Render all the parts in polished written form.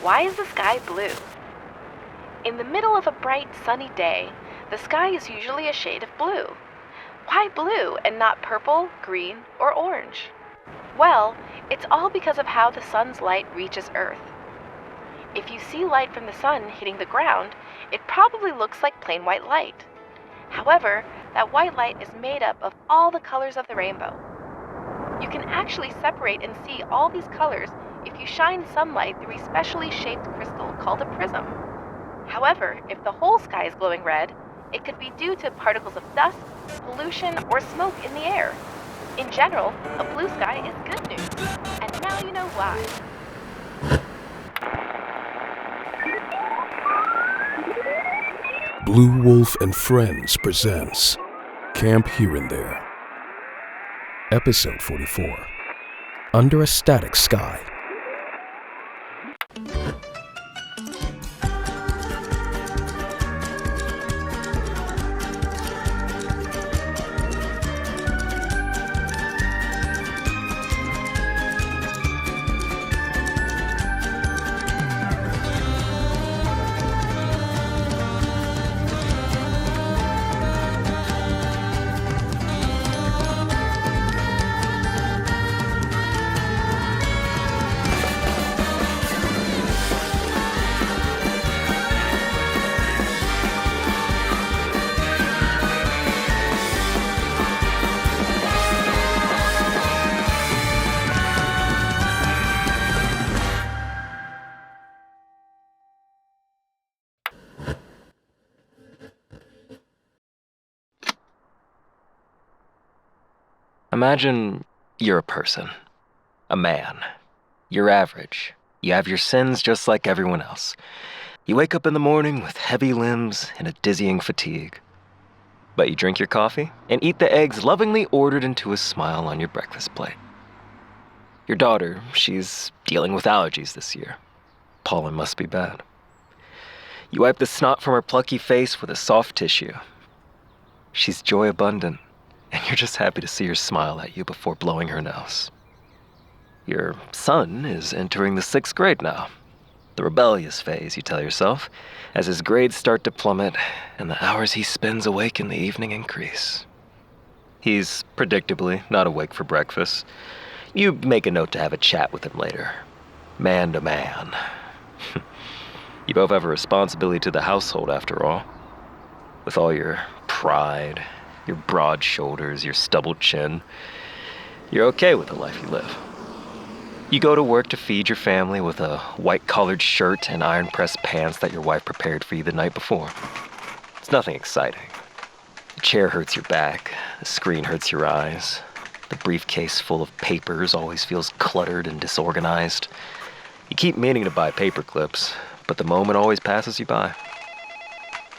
Why is the sky blue? In the middle of a bright, sunny day, the sky is usually a shade of blue. Why blue and not purple, green, or orange? Well, it's all because of how the sun's light reaches Earth. If you see light from the sun hitting the ground, it probably looks like plain white light. However, that white light is made up of all the colors of the rainbow. You can actually separate and see all these colors if you shine sunlight through a specially shaped crystal called a prism. However, if the whole sky is glowing red, it could be due to particles of dust, pollution, or smoke in the air. In general, a blue sky is good news, and now you know why. Blue Wolf and Friends presents Camp Here and There. Episode 44, Under a Static Sky. Imagine you're a person, a man. You're average. You have your sins just like everyone else. You wake up in the morning with heavy limbs and a dizzying fatigue. But you drink your coffee and eat the eggs lovingly ordered into a smile on your breakfast plate. Your daughter, she's dealing with allergies this year. Pollen must be bad. You wipe the snot from her plucky face with a soft tissue. She's joy abundant. And you're just happy to see her smile at you before blowing her nose. Your son is entering the 6th grade now. The rebellious phase, you tell yourself, as his grades start to plummet and the hours he spends awake in the evening increase. He's predictably not awake for breakfast. You make a note to have a chat with him later. Man to man. You both have a responsibility to the household after all. With all your pride, your broad shoulders, your stubbled chin, you're okay with the life you live. You go to work to feed your family with a white-collared shirt and iron-pressed pants that your wife prepared for you the night before. It's nothing exciting. The chair hurts your back, the screen hurts your eyes, the briefcase full of papers always feels cluttered and disorganized. You keep meaning to buy paper clips, but the moment always passes you by.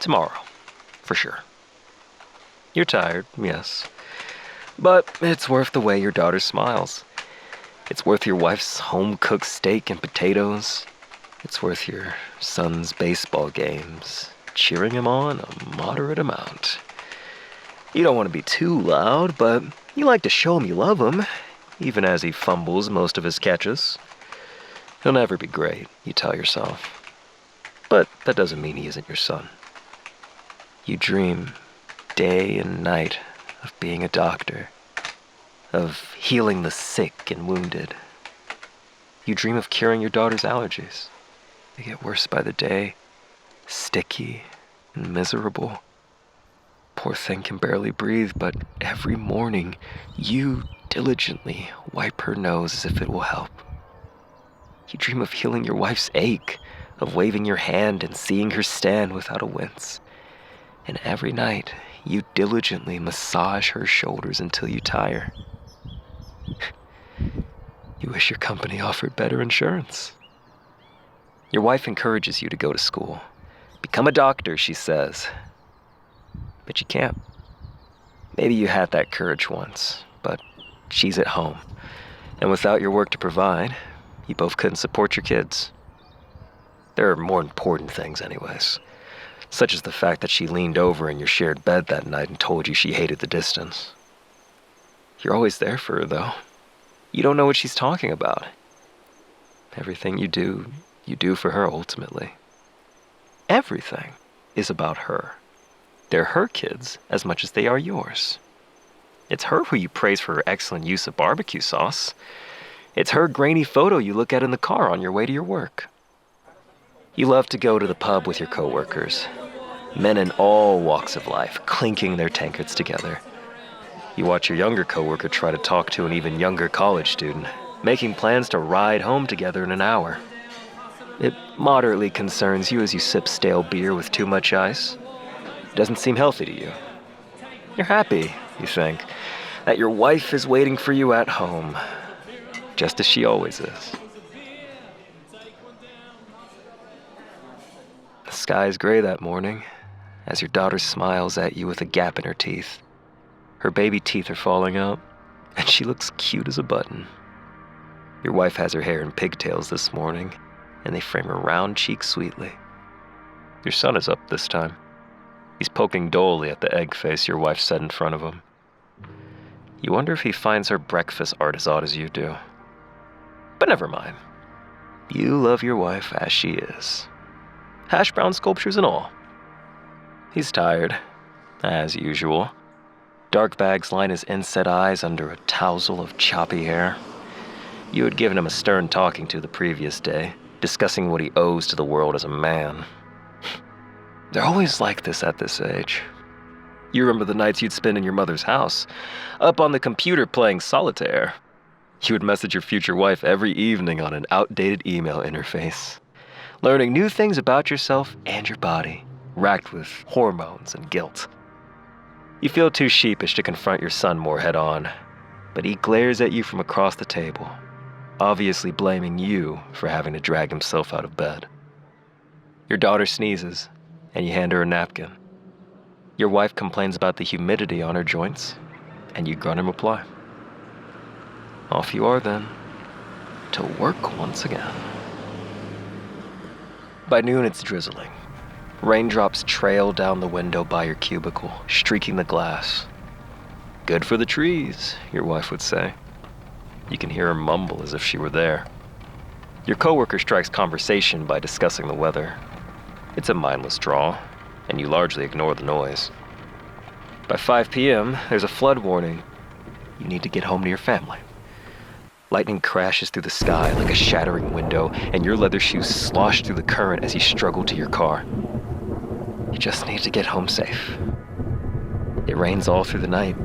Tomorrow, for sure. You're tired, yes. But it's worth the way your daughter smiles. It's worth your wife's home-cooked steak and potatoes. It's worth your son's baseball games, cheering him on a moderate amount. You don't want to be too loud, but you like to show him you love him, even as he fumbles most of his catches. He'll never be great, you tell yourself. But that doesn't mean he isn't your son. You dream day and night of being a doctor, of healing the sick and wounded. You dream of curing your daughter's allergies. They get worse by the day, sticky and miserable. Poor thing can barely breathe, but every morning you diligently wipe her nose as if it will help. You dream of healing your wife's ache, of waving your hand and seeing her stand without a wince. And every night, you diligently massage her shoulders until you tire. You wish your company offered better insurance. Your wife encourages you to go to school. Become a doctor, she says. But you can't. Maybe you had that courage once, but she's at home. And without your work to provide, you both couldn't support your kids. There are more important things anyways. Such as the fact that she leaned over in your shared bed that night and told you she hated the distance. You're always there for her, though. You don't know what she's talking about. Everything you do You do for her ultimately. Everything is about her. They're her kids as much as they are yours. It's her who you praise for her excellent use of barbecue sauce. It's her grainy photo you look at in the car on your way to your work. You love to go to the pub with your coworkers, men in all walks of life, clinking their tankards together. You watch your younger coworker try to talk to an even younger college student, making plans to ride home together in an hour. It moderately concerns you as you sip stale beer with too much ice. It doesn't seem healthy to you. You're happy, you think, that your wife is waiting for you at home, just as she always is. The sky is gray that morning as your daughter smiles at you with a gap in her teeth. Her baby teeth are falling out, and she looks cute as a button. Your wife has her hair in pigtails this morning, and they frame her round cheeks sweetly. Your son is up this time. He's poking dully at the egg face your wife set in front of him. You wonder if he finds her breakfast art as odd as you do. But never mind. You love your wife as she is. Hash brown sculptures and all. He's tired, as usual. Dark bags line his inset eyes under a tousle of choppy hair. You had given him a stern talking to the previous day, discussing what he owes to the world as a man. They're always like this at this age. You remember the nights you'd spend in your mother's house, up on the computer playing solitaire. You would message your future wife every evening on an outdated email interface, learning new things about yourself and your body, racked with hormones and guilt. You feel too sheepish to confront your son more head-on, but he glares at you from across the table, obviously blaming you for having to drag himself out of bed. Your daughter sneezes, and you hand her a napkin. Your wife complains about the humidity on her joints, and you grunt in reply. Off you are then, to work once again. By noon, it's drizzling. Raindrops trail down the window by your cubicle, streaking the glass. Good for the trees, your wife would say. You can hear her mumble as if she were there. Your coworker strikes conversation by discussing the weather. It's a mindless draw, and you largely ignore the noise. By 5 p.m., there's a flood warning. You need to get home to your family. Lightning crashes through the sky like a shattering window, and your leather shoes slosh through the current as you struggle to your car. You just need to get home safe. It rains all through the night.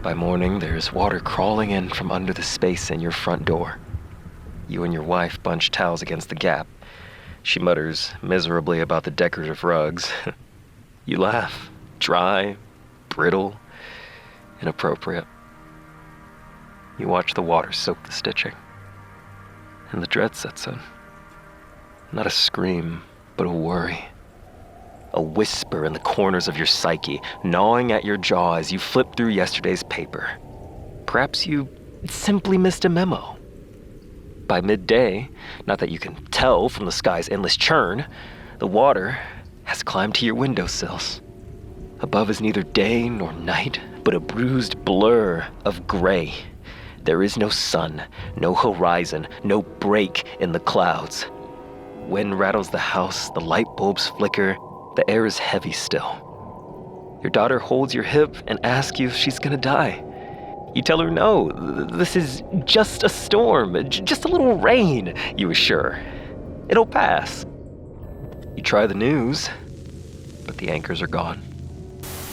By morning, there's water crawling in from under the space in your front door. You and your wife bunch towels against the gap. She mutters miserably about the decorative rugs. You laugh. Dry, brittle, inappropriate. You watch the water soak the stitching, and the dread sets in. Not a scream, but a worry. A whisper in the corners of your psyche, gnawing at your jaw as you flip through yesterday's paper. Perhaps you simply missed a memo. By midday, not that you can tell from the sky's endless churn, the water has climbed to your windowsills. Above is neither day nor night, but a bruised blur of gray. There is no sun, no horizon, no break in the clouds. Wind rattles the house, the light bulbs flicker, the air is heavy still. Your daughter holds your hip and asks you if she's gonna die. You tell her no, this is just a storm, just a little rain, you assure. It'll pass. You try the news, but the anchors are gone.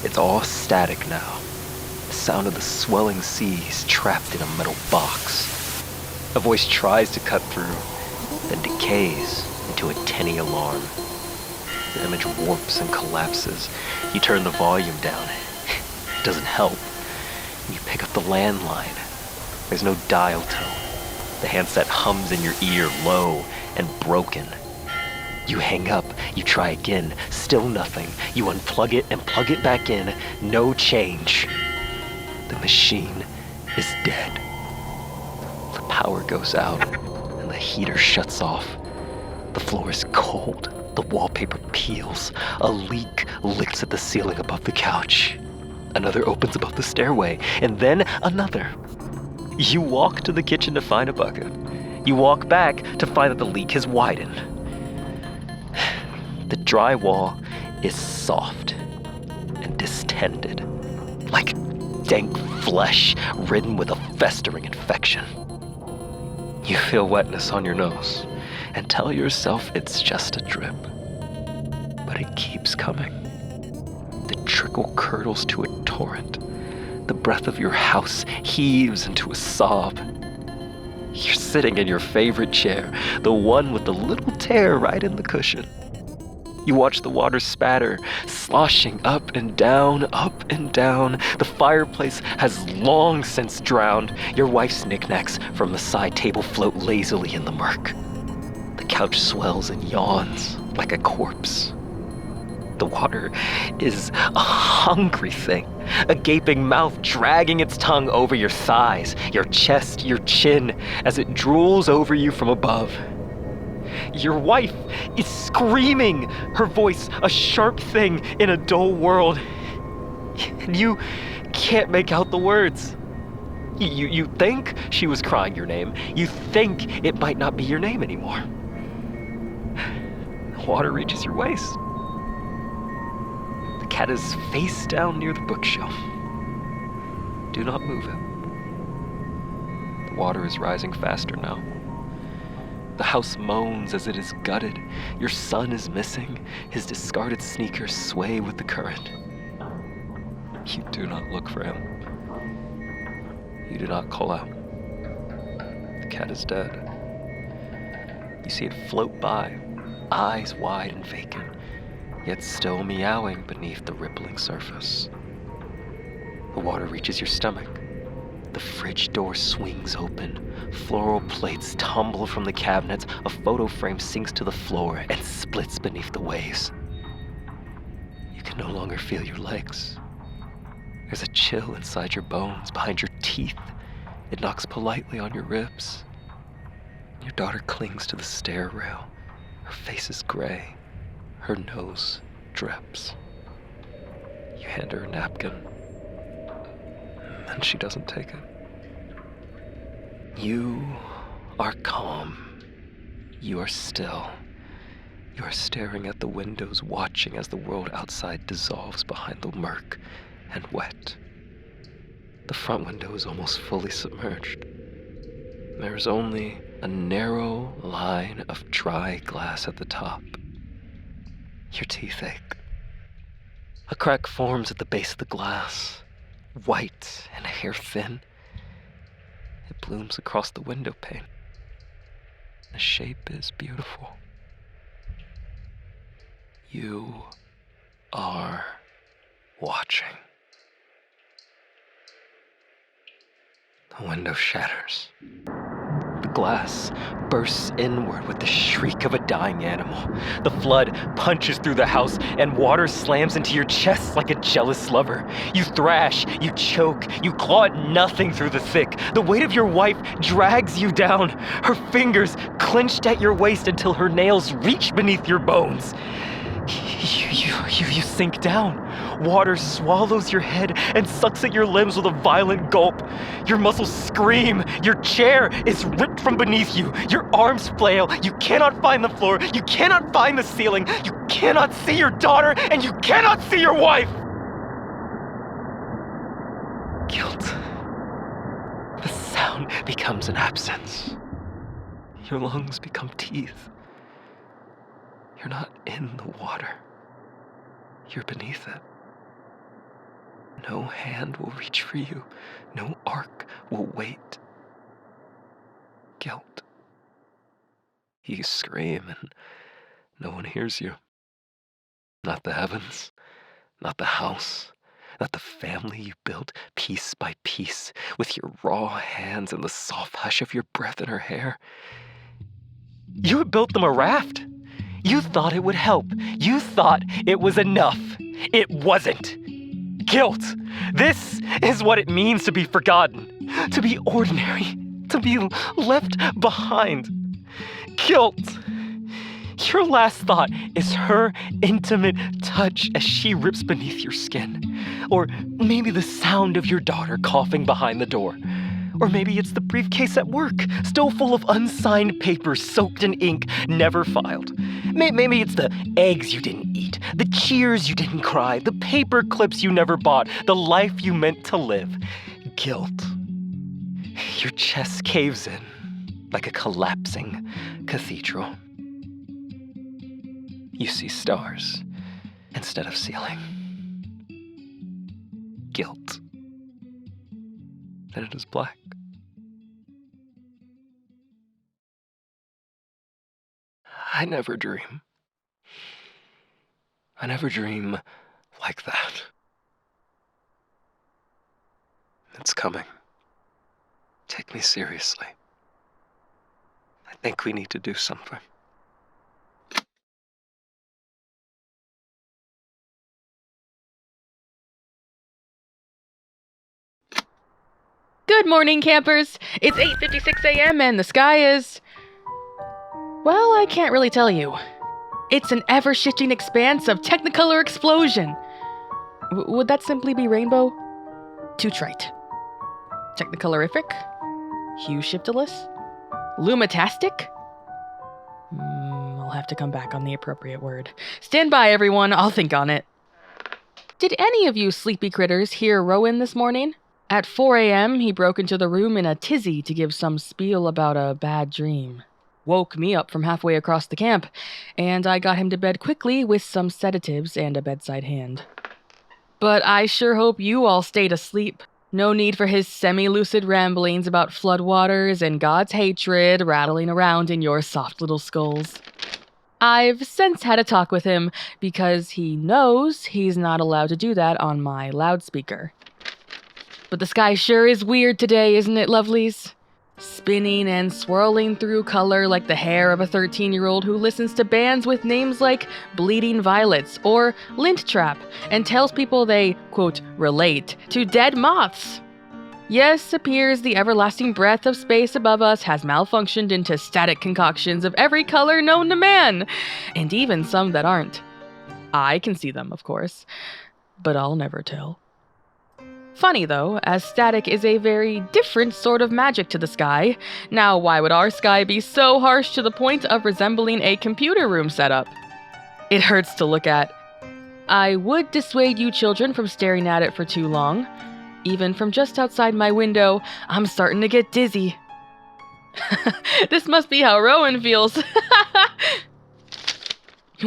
It's all static now. The sound of the swelling seas trapped in a metal box. A voice tries to cut through, then decays into a tinny alarm. The image warps and collapses. You turn the volume down. It doesn't help. You pick up the landline. There's no dial tone. The handset hums in your ear, low and broken. You hang up, you try again, still nothing. You unplug it and plug it back in, no change. The machine is dead. The power goes out and the heater shuts off. The floor is cold, the wallpaper peels. A leak licks at the ceiling above the couch. Another opens above the stairway, and then another. You walk to the kitchen to find a bucket. You walk back to find that the leak has widened. The drywall is soft and distended, like dank flesh ridden with a festering infection. You feel wetness on your nose and tell yourself it's just a drip. But it keeps coming. The trickle curdles to a torrent. The breath of your house heaves into a sob. You're sitting in your favorite chair, the one with the little tear right in the cushion. You watch the water spatter, sloshing up and down, up and down. The fireplace has long since drowned. Your wife's knickknacks from the side table float lazily in the murk. The couch swells and yawns like a corpse. The water is a hungry thing, a gaping mouth dragging its tongue over your thighs, your chest, your chin, as it drools over you from above. Your wife is screaming, her voice a sharp thing in a dull world. And you can't make out the words. You think she was crying your name. You think it might not be your name anymore. The water reaches your waist. The cat is face down near the bookshelf. Do not move it. The water is rising faster now. The house moans as it is gutted. Your son is missing. His discarded sneakers sway with the current. You do not look for him. You do not call out. The cat is dead. You see it float by, eyes wide and vacant, yet still meowing beneath the rippling surface. The water reaches your stomach. The fridge door swings open. Floral plates tumble from the cabinets. A photo frame sinks to the floor and splits beneath the waves. You can no longer feel your legs. There's a chill inside your bones, behind your teeth. It knocks politely on your ribs. Your daughter clings to the stair rail. Her face is gray. Her nose drips. You hand her a napkin, and she doesn't take it. You are calm. You are still. You are staring at the windows, watching as the world outside dissolves behind the murk and wet. The front window is almost fully submerged. There is only a narrow line of dry glass at the top. Your teeth ache. A crack forms at the base of the glass, white and hair thin. It blooms across the window pane. The shape is beautiful. You are watching. The window shatters. The glass bursts inward with the shriek of a dying animal. The flood punches through the house, and water slams into your chest like a jealous lover. You thrash, you choke, you claw at nothing through the thick. The weight of your wife drags you down, her fingers clenched at your waist until her nails reach beneath your bones. You sink down. Water swallows your head and sucks at your limbs with a violent gulp. Your muscles scream. Your chair is ripped from beneath you. Your arms flail. You cannot find the floor. You cannot find the ceiling. You cannot see your daughter, and you cannot see your wife. Guilt. The sound becomes an absence. Your lungs become teeth. You're not in the water. You're beneath it. No hand will reach for you. No arc will wait. Guilt. You scream and no one hears you. Not the heavens, not the house, not the family you built piece by piece with your raw hands and the soft hush of your breath in her hair. You had built them a raft. You thought it would help. You thought it was enough. It wasn't. Guilt. This is what it means to be forgotten, to be ordinary, to be left behind. Guilt. Your last thought is her intimate touch as she rips beneath your skin. Or maybe the sound of your daughter coughing behind the door. Or maybe it's the briefcase at work, still full of unsigned papers soaked in ink, never filed. Maybe it's the eggs you didn't eat, the cheers you didn't cry, the paper clips you never bought, the life you meant to live. Guilt. Your chest caves in like a collapsing cathedral. You see stars instead of ceiling. Guilt. Then it is black. I never dream. I never dream like that. It's coming. Take me seriously. I think we need to do something. Good morning, campers! It's 8:56 a.m. and the sky is... well, I can't really tell you. It's an ever-shifting expanse of technicolor explosion. Would that simply be rainbow? Too trite. Technicolorific? Hue-shiftiless? Lumitastic? I'll have to come back on the appropriate word. Stand by, everyone. I'll think on it. Did any of you sleepy critters hear Rowan this morning? At 4 a.m., he broke into the room in a tizzy to give some spiel about a bad dream. Woke me up from halfway across the camp, and I got him to bed quickly with some sedatives and a bedside hand. But I sure hope you all stayed asleep. No need for his semi-lucid ramblings about floodwaters and God's hatred rattling around in your soft little skulls. I've since had a talk with him because he knows he's not allowed to do that on my loudspeaker. But the sky sure is weird today, isn't it, lovelies? Spinning and swirling through color like the hair of a 13-year-old who listens to bands with names like Bleeding Violets or Lint Trap and tells people they, quote, relate to dead moths. Yes, appears the everlasting breath of space above us has malfunctioned into static concoctions of every color known to man, and even some that aren't. I can see them, of course, but I'll never tell. Funny though, as static is a very different sort of magic to the sky. Now, why would our sky be so harsh to the point of resembling a computer room setup? It hurts to look at. I would dissuade you children from staring at it for too long. Even from just outside my window, I'm starting to get dizzy. This must be how Rowan feels.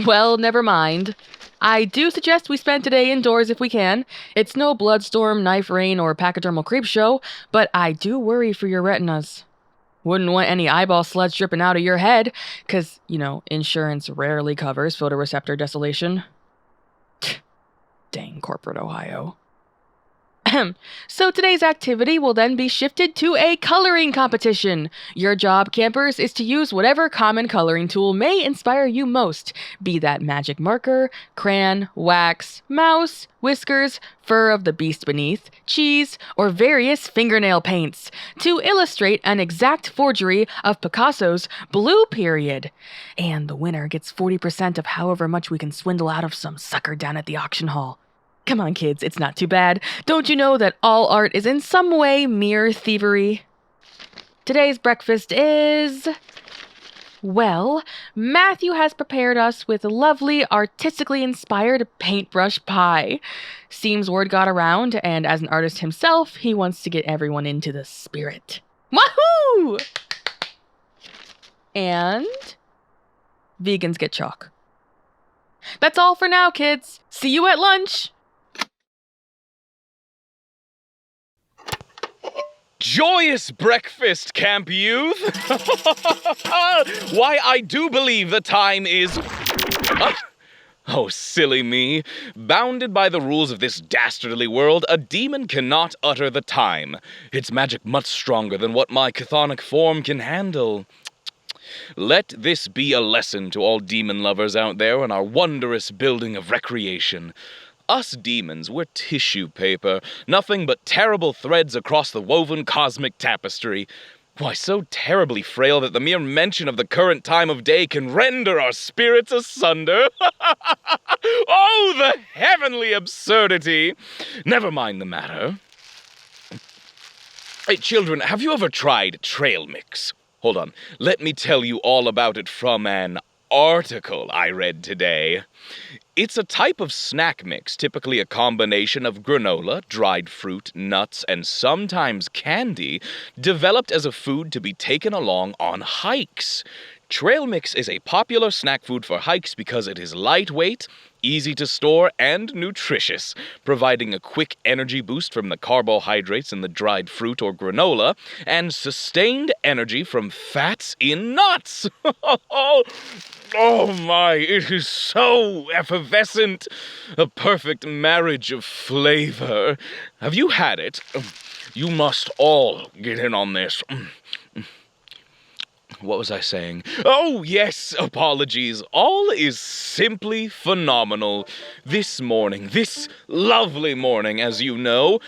Well, never mind. I do suggest we spend today indoors if we can. It's no bloodstorm, knife rain, or pachydermal creep show, but I do worry for your retinas. Wouldn't want any eyeball sludge dripping out of your head, 'cause, insurance rarely covers photoreceptor desolation. Dang corporate Ohio. So today's activity will then be shifted to a coloring competition. Your job, campers, is to use whatever common coloring tool may inspire you most, be that magic marker, crayon, wax, mouse, whiskers, fur of the beast beneath, cheese, or various fingernail paints, to illustrate an exact forgery of Picasso's Blue Period. And the winner gets 40% of however much we can swindle out of some sucker down at the auction hall. Come on, kids, it's not too bad. Don't you know that all art is in some way mere thievery? Today's breakfast is... well, Matthew has prepared us with lovely, artistically inspired paintbrush pie. Seems word got around, and as an artist himself, he wants to get everyone into the spirit. Wahoo! And... vegans get chalk. That's all for now, kids. See you at lunch! Joyous breakfast, camp youth! Why, I do believe the time is... Oh, silly me. Bounded by the rules of this dastardly world, a demon cannot utter the time. Its magic much stronger than what my chthonic form can handle. Let this be a lesson to all demon lovers out there in our wondrous building of recreation. Us demons, we're tissue paper, nothing but terrible threads across the woven cosmic tapestry. Why, so terribly frail that the mere mention of the current time of day can render our spirits asunder. Oh, the heavenly absurdity! Never mind the matter. Hey, children, have you ever tried trail mix? Hold on, let me tell you all about it from an article I read today. It's a type of snack mix, typically a combination of granola, dried fruit, nuts, and sometimes candy, developed as a food to be taken along on hikes. Trail mix is a popular snack food for hikes because it is lightweight, easy to store, and nutritious, providing a quick energy boost from the carbohydrates in the dried fruit or granola, and sustained energy from fats in nuts. Oh my, it is so effervescent. A perfect marriage of flavor. Have you had it? You must all get in on this. What was I saying? Oh, yes, apologies. All is simply phenomenal. This morning, this lovely morning, as you know,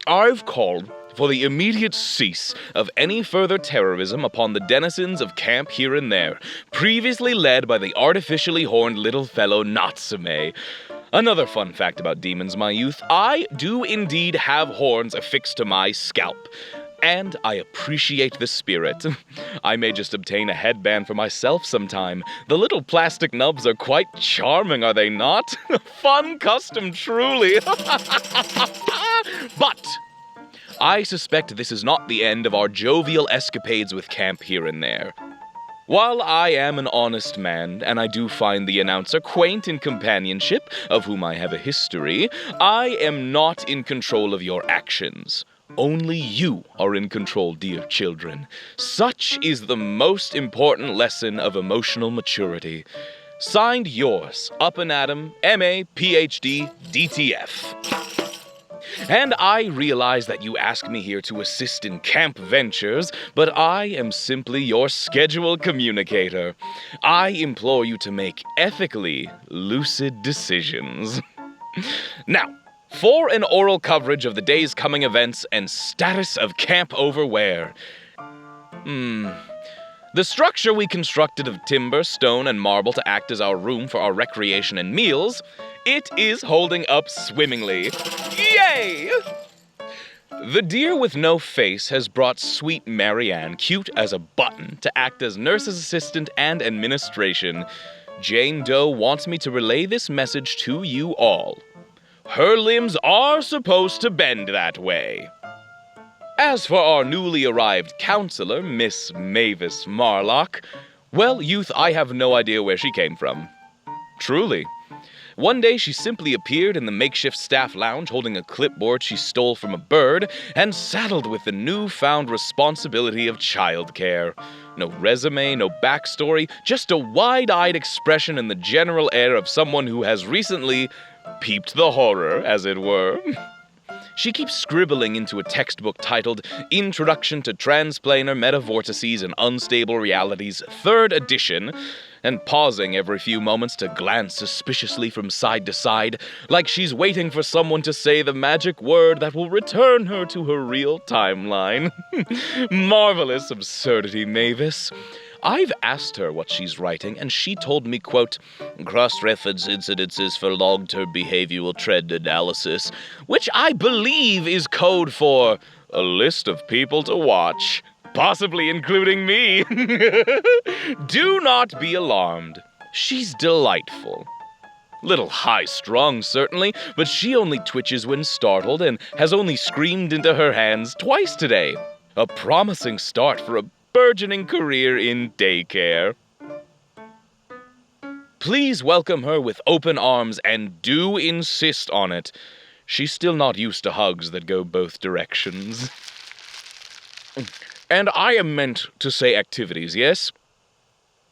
I've called for the immediate cease of any further terrorism upon the denizens of Camp Here and There, previously led by the artificially horned little fellow Natsume. Another fun fact about demons, my youth, I do indeed have horns affixed to my scalp. And I appreciate the spirit. I may just obtain a headband for myself sometime. The little plastic nubs are quite charming, are they not? Fun custom, truly. But I suspect this is not the end of our jovial escapades with Camp Here and There. While I am an honest man, and I do find the announcer quaint in companionship, of whom I have a history, I am not in control of your actions. Only you are in control, dear children. Such is the most important lesson of emotional maturity. Signed yours, Up and Adam, M.A., Ph.D., DTF. And I realize that you ask me here to assist in camp ventures, but I am simply your scheduled communicator. I implore you to make ethically lucid decisions. Now, for an oral coverage of the day's coming events and status of camp overwear. The structure we constructed of timber, stone, and marble to act as our room for our recreation and meals, it is holding up swimmingly. Yay! The deer with no face has brought sweet Marianne, cute as a button, to act as nurse's assistant and administration. Jane Doe wants me to relay this message to you all. Her limbs are supposed to bend that way. As for our newly arrived counselor, Miss Mavis Marlock, well, youth, I have no idea where she came from. Truly. One day she simply appeared in the makeshift staff lounge holding a clipboard she stole from a bird and saddled with the newfound responsibility of childcare. No resume, no backstory, just a wide-eyed expression and the general air of someone who has recently peeped the horror, as it were. She keeps scribbling into a textbook titled Introduction to Transplanar Metavortices and Unstable Realities, 3rd edition, and pausing every few moments to glance suspiciously from side to side, like she's waiting for someone to say the magic word that will return her to her real timeline. Marvelous absurdity, Mavis. I've asked her what she's writing, and she told me, quote, cross-reference incidences for long-term behavioral trend analysis, which I believe is code for a list of people to watch, possibly including me. Do not be alarmed. She's delightful. Little high-strung, certainly, but she only twitches when startled and has only screamed into her hands twice today. A promising start for a burgeoning career in daycare. Please welcome her with open arms and do insist on it. She's still not used to hugs that go both directions. And I am meant to say activities, yes?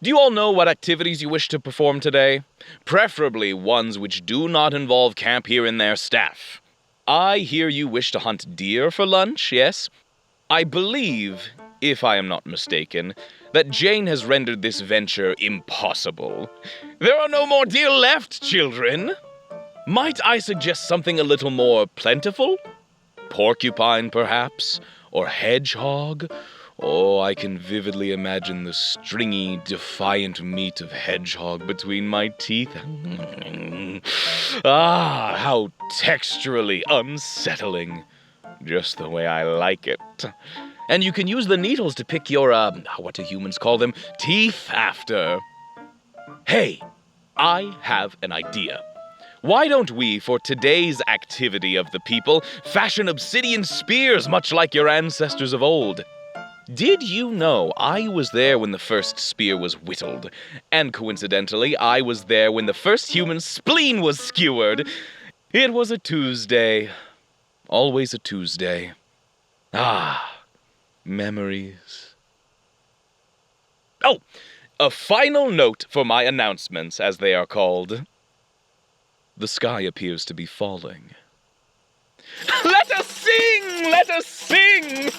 Do you all know what activities you wish to perform today? Preferably ones which do not involve Camp Here and There staff. I hear you wish to hunt deer for lunch, yes? I believe, if I am not mistaken, that Jane has rendered this venture impossible. There are no more deer left, children. Might I suggest something a little more plentiful? Porcupine, perhaps? Or hedgehog? Oh, I can vividly imagine the stringy, defiant meat of hedgehog between my teeth. Ah, how texturally unsettling. just the way I like it. And you can use the needles to pick your, what do humans call them? Teeth after. Hey, I have an idea. Why don't we, for today's activity of the people, fashion obsidian spears much like your ancestors of old? Did you know I was there when the first spear was whittled? And coincidentally, I was there when the first human spleen was skewered. It was a Tuesday. Always a Tuesday. Ah, memories. Oh, a final note for my announcements, as they are called. The sky appears to be falling. Let us sing! Let us sing!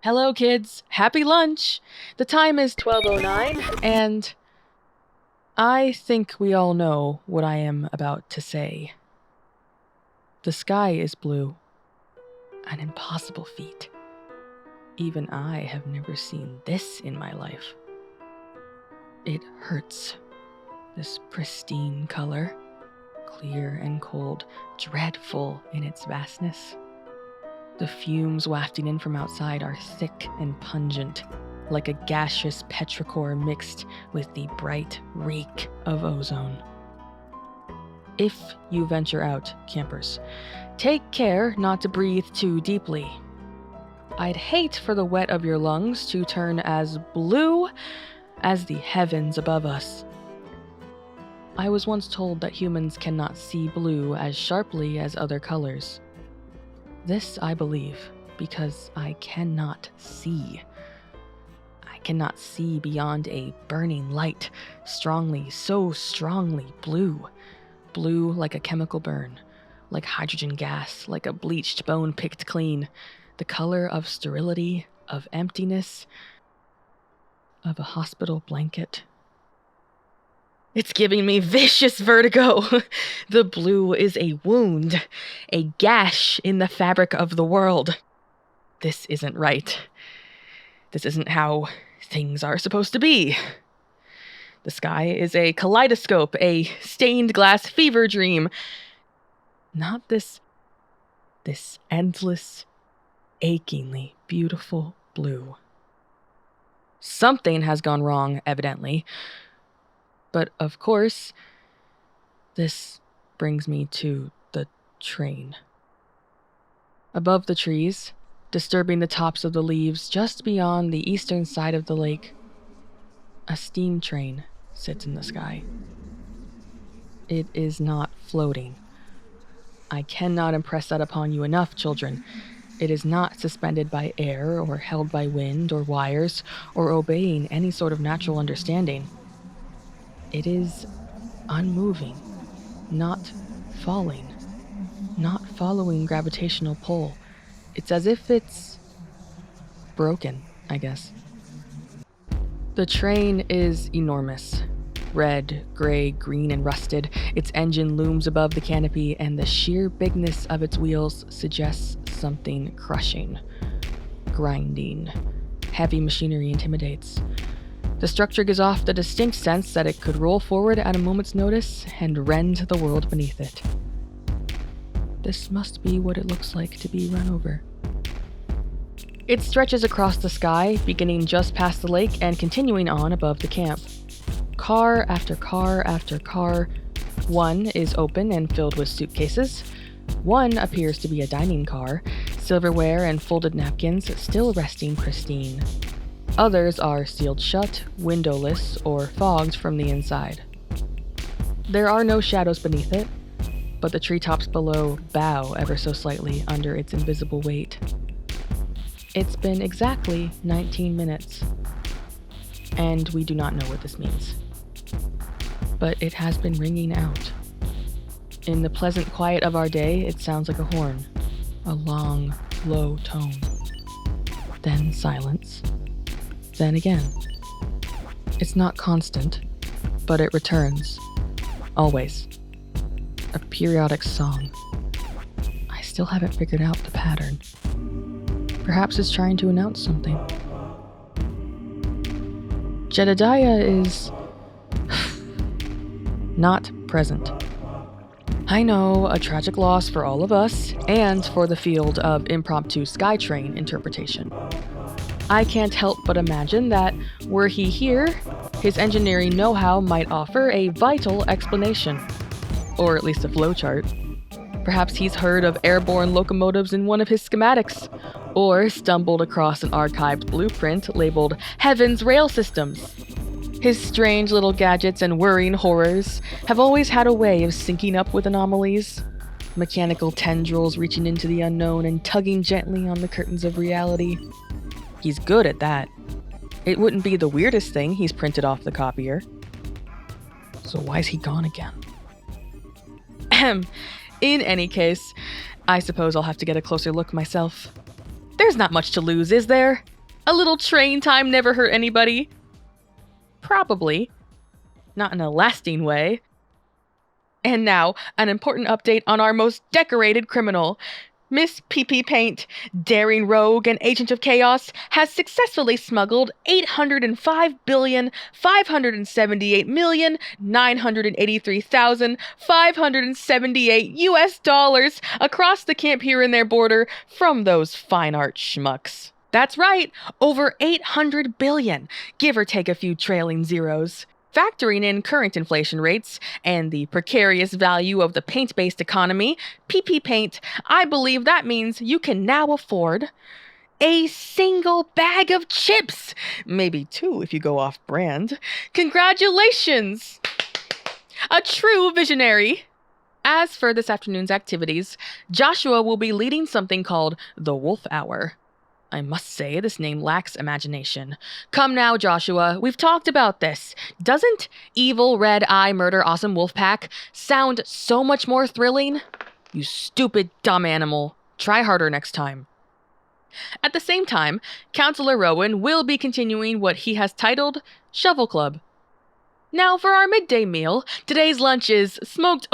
Hello, kids. Happy lunch. The time is 12:09, and I think we all know what I am about to say. The sky is blue. An impossible feat. Even I have never seen this in my life. It hurts. This pristine color, clear and cold, dreadful in its vastness. The fumes wafting in from outside are thick and pungent, like a gaseous petrichor mixed with the bright reek of ozone. If you venture out, campers, take care not to breathe too deeply. I'd hate for the wet of your lungs to turn as blue as the heavens above us. I was once told that humans cannot see blue as sharply as other colors. This I believe because I cannot see. I cannot see beyond a burning light, so strongly blue. Blue like a chemical burn, like hydrogen gas, like a bleached bone picked clean. The color of sterility, of emptiness, of a hospital blanket. It's giving me vicious vertigo. The blue is a wound, a gash in the fabric of the world. This isn't right. This isn't how things are supposed to be. The sky is a kaleidoscope, a stained glass fever dream. Not this endless, achingly beautiful blue. Something has gone wrong, evidently. But of course, this brings me to the train. Above the trees, disturbing the tops of the leaves just beyond the eastern side of the lake, a steam train sits in the sky. It is not floating. I cannot impress that upon you enough, children. It is not suspended by air or held by wind or wires or obeying any sort of natural understanding. It is unmoving, not falling, not following gravitational pull. It's as if it's broken, I guess. The train is enormous. Red, gray, green, and rusted. Its engine looms above the canopy, and the sheer bigness of its wheels suggests something crushing, grinding. Heavy machinery intimidates. The structure gives off the distinct sense that it could roll forward at a moment's notice and rend the world beneath it. This must be what it looks like to be run over. It stretches across the sky, beginning just past the lake and continuing on above the camp. Car after car after car. One is open and filled with suitcases. One appears to be a dining car, silverware and folded napkins still resting pristine. Others are sealed shut, windowless, or fogged from the inside. There are no shadows beneath it, but the treetops below bow ever so slightly under its invisible weight. It's been exactly 19 minutes, and we do not know what this means. But it has been ringing out. In the pleasant quiet of our day, it sounds like a horn, a long, low tone. Then silence. Then again. It's not constant, but it returns. Always. A periodic song. I still haven't figured out the pattern. Perhaps it's trying to announce something. Jedediah is not present. I know, a tragic loss for all of us, and for the field of impromptu Skytrain interpretation. I can't help but imagine that, were he here, his engineering know-how might offer a vital explanation. Or at least a flowchart. Perhaps he's heard of airborne locomotives in one of his schematics, or stumbled across an archived blueprint labeled Heaven's Rail Systems. His strange little gadgets and whirring horrors have always had a way of syncing up with anomalies. Mechanical tendrils reaching into the unknown and tugging gently on the curtains of reality. He's good at that. It wouldn't be the weirdest thing he's printed off the copier. So why's he gone again? In any case, I suppose I'll have to get a closer look myself. There's not much to lose, is there? A little train time never hurt anybody. Probably. Not in a lasting way. And now, an important update on our most decorated criminal. Miss PP Paint, daring rogue and agent of chaos, has successfully smuggled $805,578,983,578 US across the Camp Here and There border from those fine art schmucks. That's right, over 800 billion, give or take a few trailing zeros. Factoring in current inflation rates and the precarious value of the paint-based economy, PP Paint, I believe that means you can now afford a single bag of chips. Maybe two if you go off-brand. Congratulations! A true visionary. As for this afternoon's activities, Joshua will be leading something called the Wolf Hour. I must say, this name lacks imagination. Come now, Joshua, we've talked about this. Doesn't evil red eye murder awesome wolf pack sound so much more thrilling? You stupid, dumb animal. Try harder next time. At the same time, Counselor Rowan will be continuing what he has titled Shovel Club. Now, for our midday meal, today's lunch is smoke.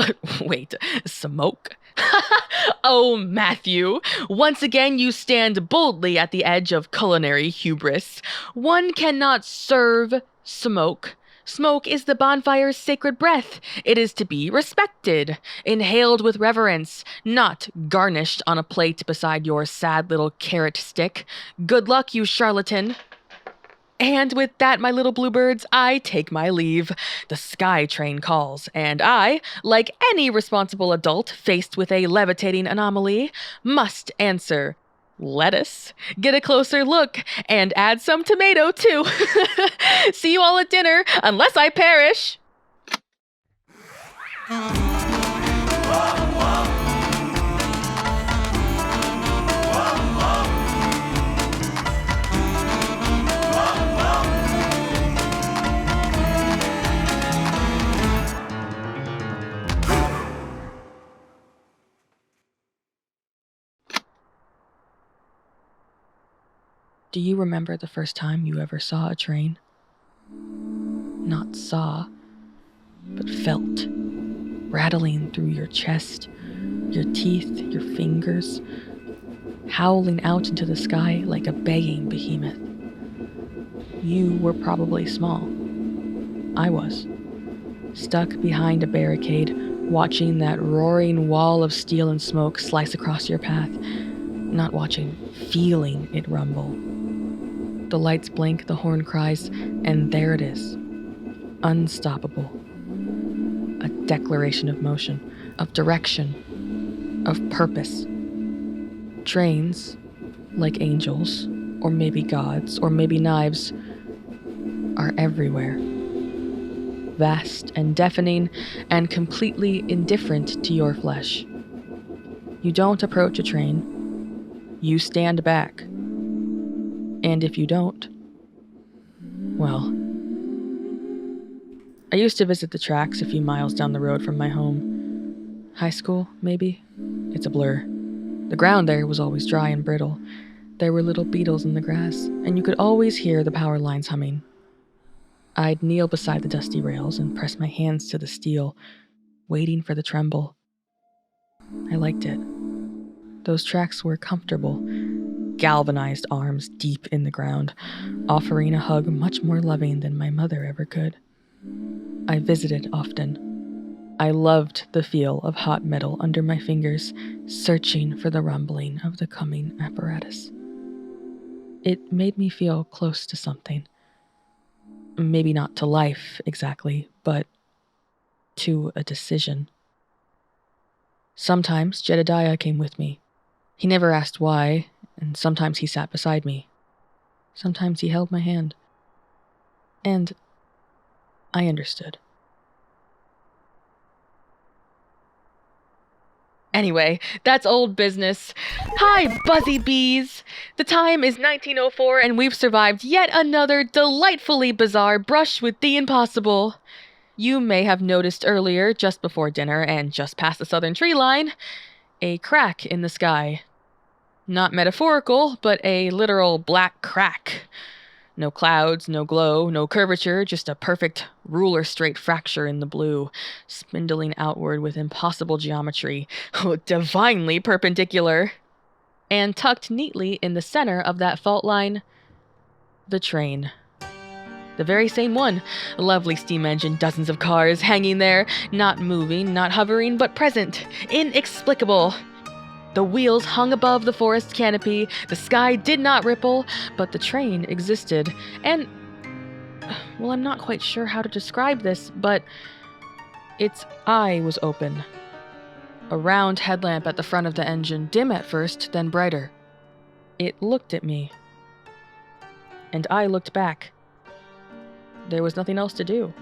Oh, Matthew, once again you stand boldly at the edge of culinary hubris. One cannot serve smoke. Smoke is the bonfire's sacred breath. It is to be respected, inhaled with reverence, not garnished on a plate beside your sad little carrot stick. Good luck, you charlatan. And with that, my little bluebirds, I take my leave. The sky train calls, and I, like any responsible adult faced with a levitating anomaly, must answer lettuce, get a closer look, and add some tomato too. See you all at dinner, unless I perish. Do you remember the first time you ever saw a train? Not saw, but felt, rattling through your chest, your teeth, your fingers, howling out into the sky like a baying behemoth. You were probably small. I was. Stuck behind a barricade, watching that roaring wall of steel and smoke slice across your path. Not watching, feeling it rumble. The lights blink, the horn cries, and there it is. Unstoppable. A declaration of motion, of direction, of purpose. Trains, like angels, or maybe gods, or maybe knives, are everywhere. Vast and deafening and completely indifferent to your flesh. You don't approach a train. You stand back. And if you don't, well, I used to visit the tracks a few miles down the road from my home. High school, maybe? It's a blur. The ground there was always dry and brittle. There were little beetles in the grass, and you could always hear the power lines humming. I'd kneel beside the dusty rails and press my hands to the steel, waiting for the tremble. I liked it. Those tracks were comfortable, galvanized arms deep in the ground, offering a hug much more loving than my mother ever could. I visited often. I loved the feel of hot metal under my fingers, searching for the rumbling of the coming apparatus. It made me feel close to something. Maybe not to life exactly, but to a decision. Sometimes Jedediah came with me. He never asked why, and sometimes he sat beside me. Sometimes he held my hand. And I understood. Anyway, that's old business. Hi, buzzy bees! The time is 1904 and we've survived yet another delightfully bizarre brush with the impossible. You may have noticed earlier, just before dinner and just past the southern tree line, a crack in the sky. Not metaphorical, but a literal black crack. No clouds, no glow, no curvature, just a perfect ruler-straight fracture in the blue, spindling outward with impossible geometry, divinely perpendicular. And tucked neatly in the center of that fault line, the train. The very same one. Lovely steam engine, dozens of cars hanging there, not moving, not hovering, but present, inexplicable. The wheels hung above the forest canopy, the sky did not ripple, but the train existed. And, well, I'm not quite sure how to describe this, but its eye was open. A round headlamp at the front of the engine, dim at first, then brighter. It looked at me. And I looked back. There was nothing else to do.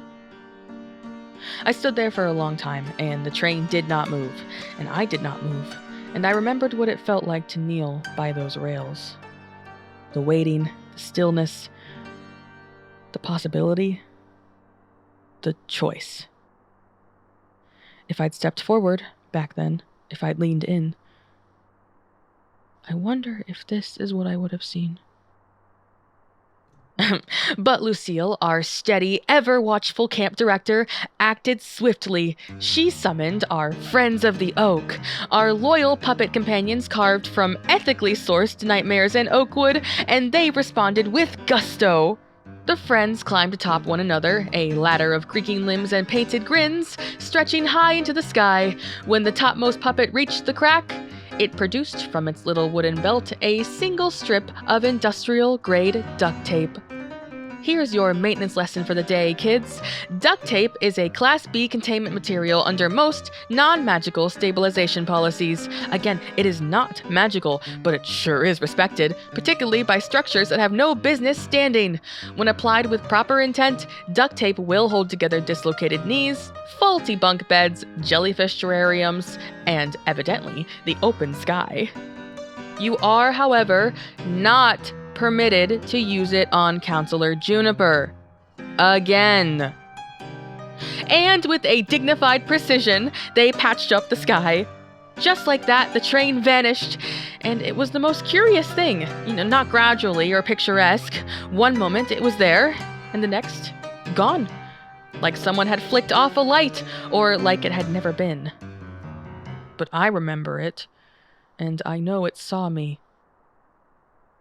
I stood there for a long time, and the train did not move, and I did not move. And I remembered what it felt like to kneel by those rails. The waiting, the stillness, the possibility, the choice. If I'd stepped forward, back then, if I'd leaned in, I wonder if this is what I would have seen. But Lucille, our steady, ever-watchful camp director, acted swiftly. She summoned our Friends of the Oak, our loyal puppet companions carved from ethically sourced nightmares and oakwood, and they responded with gusto. The friends climbed atop one another, a ladder of creaking limbs and painted grins, stretching high into the sky. When the topmost puppet reached the crack, it produced from its little wooden belt a single strip of industrial-grade duct tape. Here's your maintenance lesson for the day, kids. Duct tape is a Class B containment material under most non-magical stabilization policies. Again, it is not magical, but it sure is respected, particularly by structures that have no business standing. When applied with proper intent, duct tape will hold together dislocated knees, faulty bunk beds, jellyfish terrariums, and, evidently, the open sky. You are, however, not permitted to use it on Counselor Juniper. Again. And with a dignified precision, they patched up the sky. Just like that, the train vanished, and it was the most curious thing. Not gradually or picturesque. One moment it was there, and the next, gone. Like someone had flicked off a light, or like it had never been. But I remember it, and I know it saw me.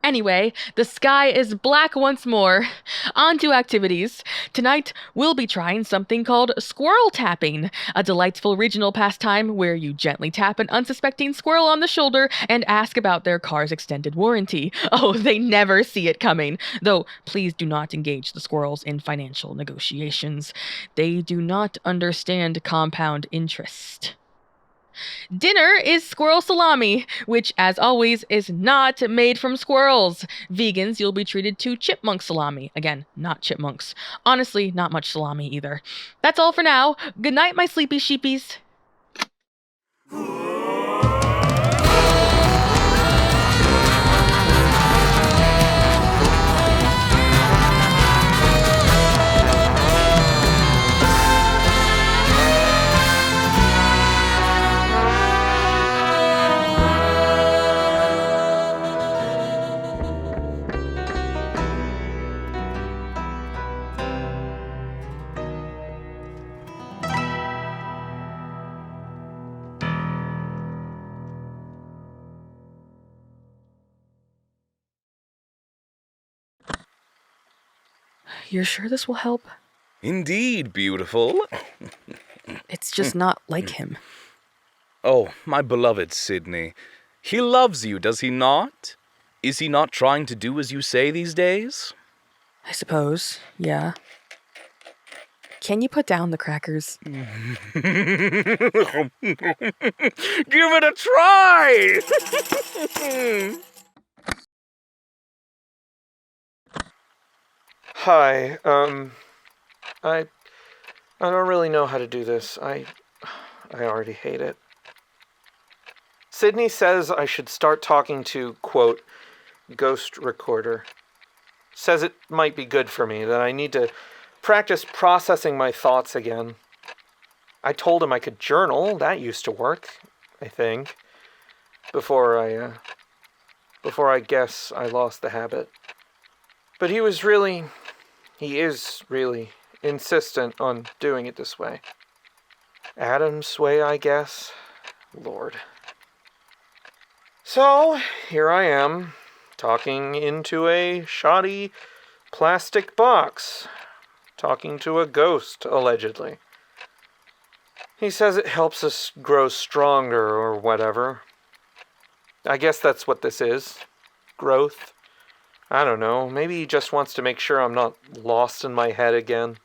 Anyway, the sky is black once more. On to activities. Tonight, we'll be trying something called squirrel tapping, a delightful regional pastime where you gently tap an unsuspecting squirrel on the shoulder and ask about their car's extended warranty. Oh, they never see it coming. Though, please do not engage the squirrels in financial negotiations. They do not understand compound interest. Dinner is squirrel salami, which, as always, is not made from squirrels. Vegans, you'll be treated to chipmunk salami. Again, not chipmunks. Honestly, not much salami either. That's all for now. Good night, my sleepy sheepies. You're sure this will help? Indeed, beautiful. It's just not like him. Oh, my beloved Sydney. He loves you, does he not? Is he not trying to do as you say these days? I suppose, yeah. Can you put down the crackers? Give it a try! Hi, I don't really know how to do this. I already hate it. Sydney says I should start talking to, quote, ghost recorder. Says it might be good for me, that I need to practice processing my thoughts again. I told him I could journal. That used to work, I think. Before I guess I lost the habit. But he is really insistent on doing it this way. Adam's way, I guess. Lord. So, here I am, talking into a shoddy plastic box. Talking to a ghost, allegedly. He says it helps us grow stronger or whatever. I guess that's what this is. Growth. I don't know, maybe he just wants to make sure I'm not lost in my head again.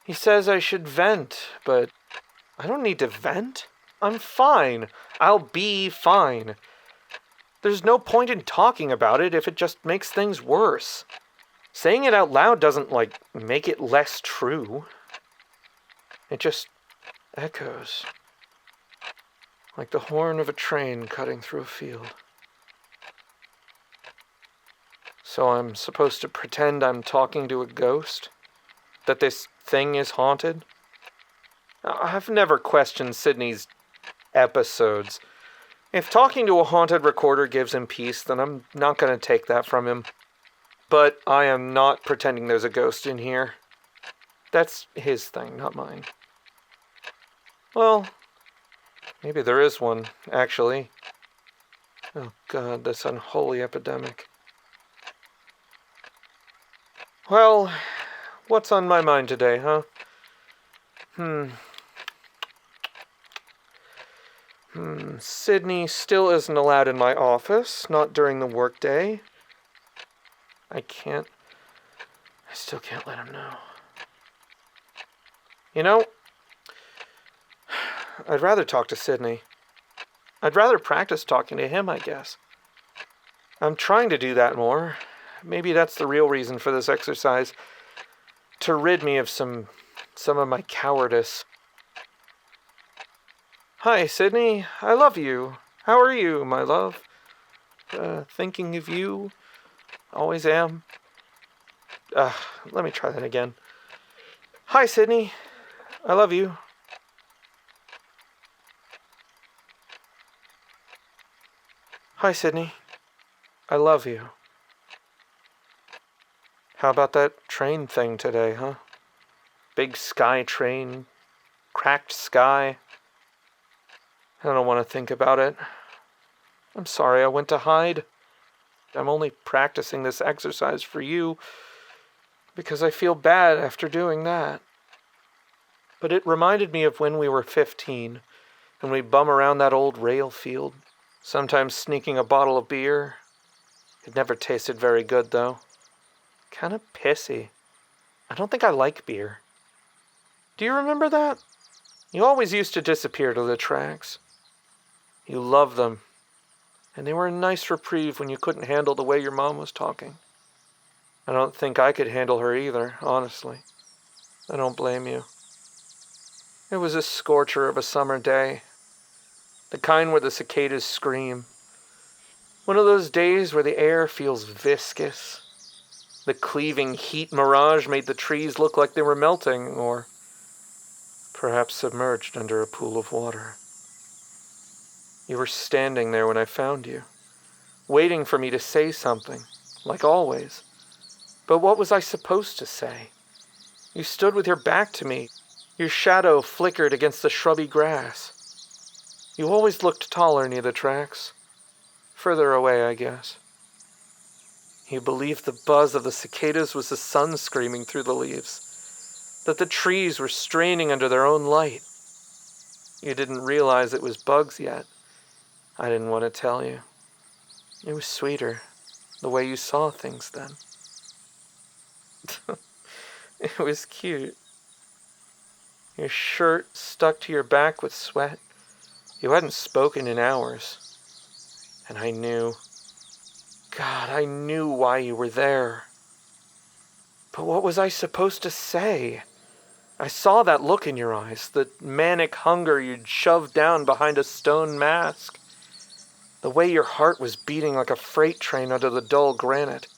He says I should vent, but I don't need to vent. I'm fine. I'll be fine. There's no point in talking about it if it just makes things worse. Saying it out loud doesn't, make it less true. It just echoes. Like the horn of a train cutting through a field. So I'm supposed to pretend I'm talking to a ghost? That this thing is haunted? I've never questioned Sydney's episodes. If talking to a haunted recorder gives him peace, then I'm not going to take that from him. But I am not pretending there's a ghost in here. That's his thing, not mine. Well, maybe there is one, actually. Oh God, this unholy epidemic. Well, what's on my mind today, huh? Sydney still isn't allowed in my office, not during the workday. I still can't let him know. You know, I'd rather talk to Sydney. I'd rather practice talking to him, I guess. I'm trying to do that more. Maybe that's the real reason for this exercise. To rid me of some of my cowardice. Hi, Sydney. I love you. How are you, my love? Thinking of you. Always am. Let me try that again. Hi, Sydney. I love you. Hi, Sydney. I love you. How about that train thing today, huh? Big sky train. Cracked sky. I don't want to think about it. I'm sorry I went to hide. I'm only practicing this exercise for you because I feel bad after doing that. But it reminded me of when we were 15 and we'd bum around that old rail field, sometimes sneaking a bottle of beer. It never tasted very good, though. Kind of pissy. I don't think I like beer. Do you remember that? You always used to disappear to the tracks. You loved them. And they were a nice reprieve when you couldn't handle the way your mom was talking. I don't think I could handle her either, honestly. I don't blame you. It was a scorcher of a summer day. The kind where the cicadas scream. One of those days where the air feels viscous. The cleaving heat mirage made the trees look like they were melting, or perhaps submerged under a pool of water. You were standing there when I found you, waiting for me to say something, like always. But what was I supposed to say? You stood with your back to me. Your shadow flickered against the shrubby grass. You always looked taller near the tracks. Further away, I guess. You believed the buzz of the cicadas was the sun screaming through the leaves, that the trees were straining under their own light. You didn't realize it was bugs yet. I didn't want to tell you. It was sweeter, the way you saw things then. It was cute. Your shirt stuck to your back with sweat. You hadn't spoken in hours. And I knew. God, I knew why you were there. But what was I supposed to say? I saw that look in your eyes, the manic hunger you'd shoved down behind a stone mask. The way your heart was beating like a freight train under the dull granite.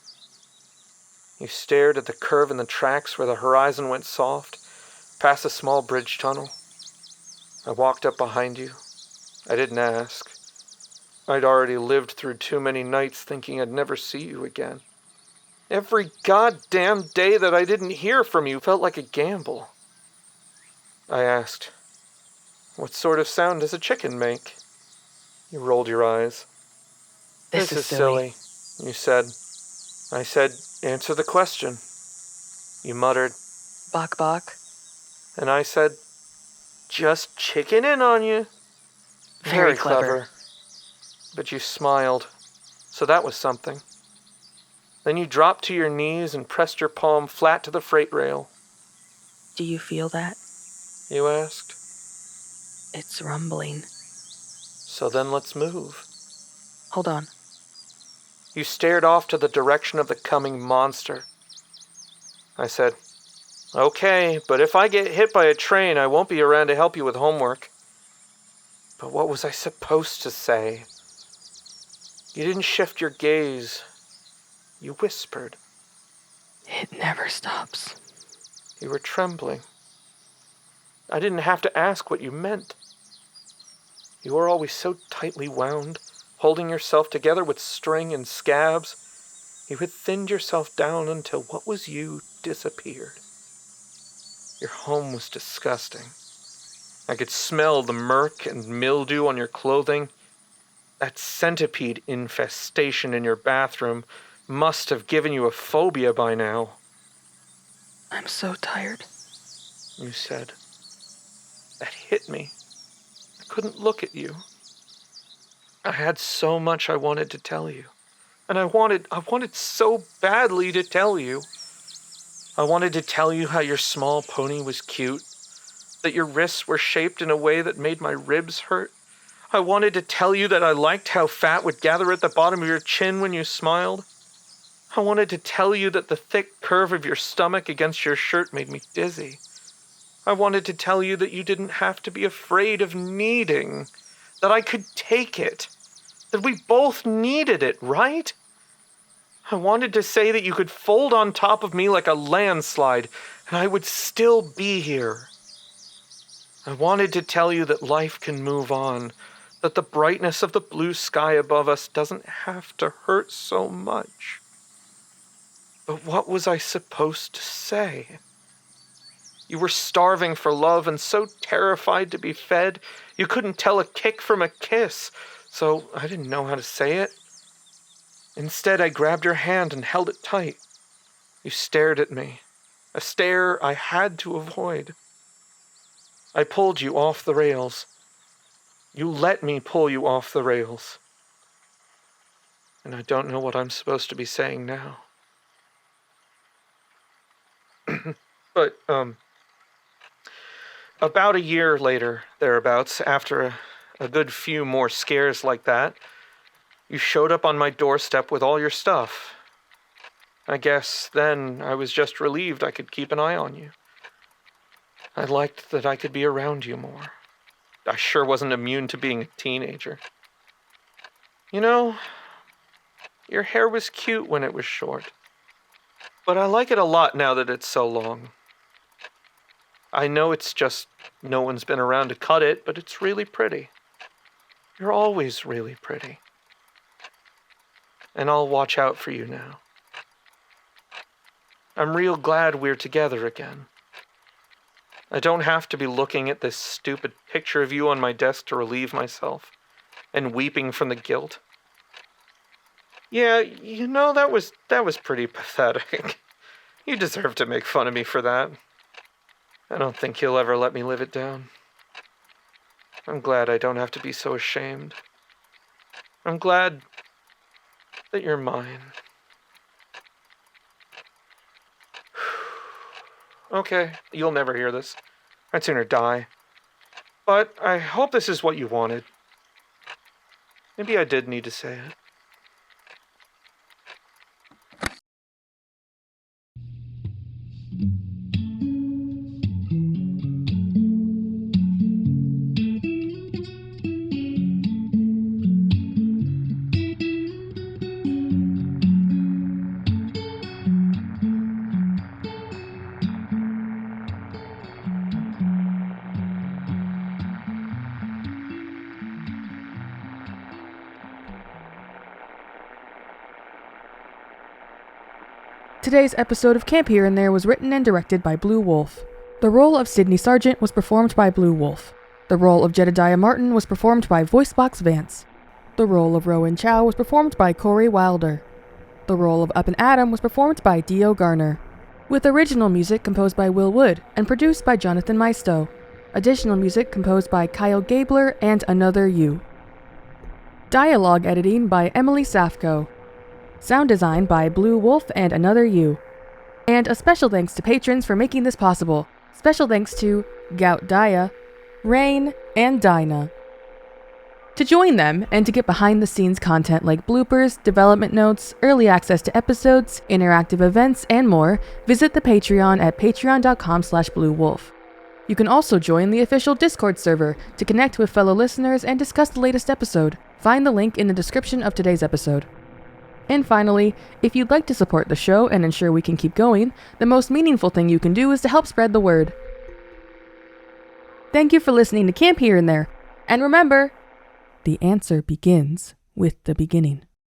You stared at the curve in the tracks where the horizon went soft, past a small bridge tunnel. I walked up behind you. I didn't ask. I'd already lived through too many nights thinking I'd never see you again. Every goddamn day that I didn't hear from you felt like a gamble. I asked, "What sort of sound does a chicken make?" You rolled your eyes. This is silly, you said. I said, "Answer the question." You muttered, "Bok bok." and I said, "Just chicken in on you." Very clever. But you smiled, so that was something. Then you dropped to your knees and pressed your palm flat to the freight rail. Do you feel that? You asked. It's rumbling. So then let's move. Hold on. You stared off to the direction of the coming monster. I said, "Okay, but if I get hit by a train, I won't be around to help you with homework." But what was I supposed to say? You didn't shift your gaze. You whispered. It never stops. You were trembling. I didn't have to ask what you meant. You were always so tightly wound, holding yourself together with string and scabs. You had thinned yourself down until what was you disappeared. Your home was disgusting. I could smell the murk and mildew on your clothing. That centipede infestation in your bathroom must have given you a phobia by now. I'm so tired. You said. That hit me. I couldn't look at you. I had so much I wanted to tell you. And I wanted so badly to tell you. I wanted to tell you how your small pony was cute, that your wrists were shaped in a way that made my ribs hurt. I wanted to tell you that I liked how fat would gather at the bottom of your chin when you smiled. I wanted to tell you that the thick curve of your stomach against your shirt made me dizzy. I wanted to tell you that you didn't have to be afraid of needing, that I could take it, that we both needed it, right? I wanted to say that you could fold on top of me like a landslide, and I would still be here. I wanted to tell you that life can move on, that the brightness of the blue sky above us doesn't have to hurt so much. But what was I supposed to say? You were starving for love and so terrified to be fed, you couldn't tell a kick from a kiss, so I didn't know how to say it. Instead, I grabbed your hand and held it tight. You stared at me, a stare I had to avoid. I pulled you off the rails. You let me pull you off the rails. And I don't know what I'm supposed to be saying now. But, about a year later, thereabouts, after a good few more scares like that, you showed up on my doorstep with all your stuff. I guess then I was just relieved I could keep an eye on you. I liked that I could be around you more. I sure wasn't immune to being a teenager. You know, your hair was cute when it was short, but I like it a lot now that it's so long. I know it's just no one's been around to cut it, but it's really pretty. You're always really pretty. And I'll watch out for you now. I'm real glad we're together again. I don't have to be looking at this stupid picture of you on my desk to relieve myself, and weeping from the guilt. Yeah, that was pretty pathetic. You deserve to make fun of me for that. I don't think you'll ever let me live it down. I'm glad I don't have to be so ashamed. I'm glad that you're mine. Okay, you'll never hear this. I'd sooner die. But I hope this is what you wanted. Maybe I did need to say it. Today's episode of Camp Here and There was written and directed by Blue Wolf. The role of Sydney Sargent was performed by Blue Wolf. The role of Jedediah Martin was performed by Voicebox Vance. The role of Rowan Chow was performed by Corey Wilder. The role of Up and Adam was performed by Dio Garner, with original music composed by Will Wood and produced by Jonathan Maisto. Additional music composed by Kyle Gabler and Another You. Dialogue editing by Emily Safko. Sound design by Blue Wolf and Another You. And a special thanks to patrons for making this possible. Special thanks to Gout Daya, Rain, and Dinah. To join them and to get behind-the-scenes content like bloopers, development notes, early access to episodes, interactive events, and more, visit the Patreon at patreon.com/bluewolf. You can also join the official Discord server to connect with fellow listeners and discuss the latest episode. Find the link in the description of today's episode. And finally, if you'd like to support the show and ensure we can keep going, the most meaningful thing you can do is to help spread the word. Thank you for listening to Camp Here and There. And remember, the answer begins with the beginning.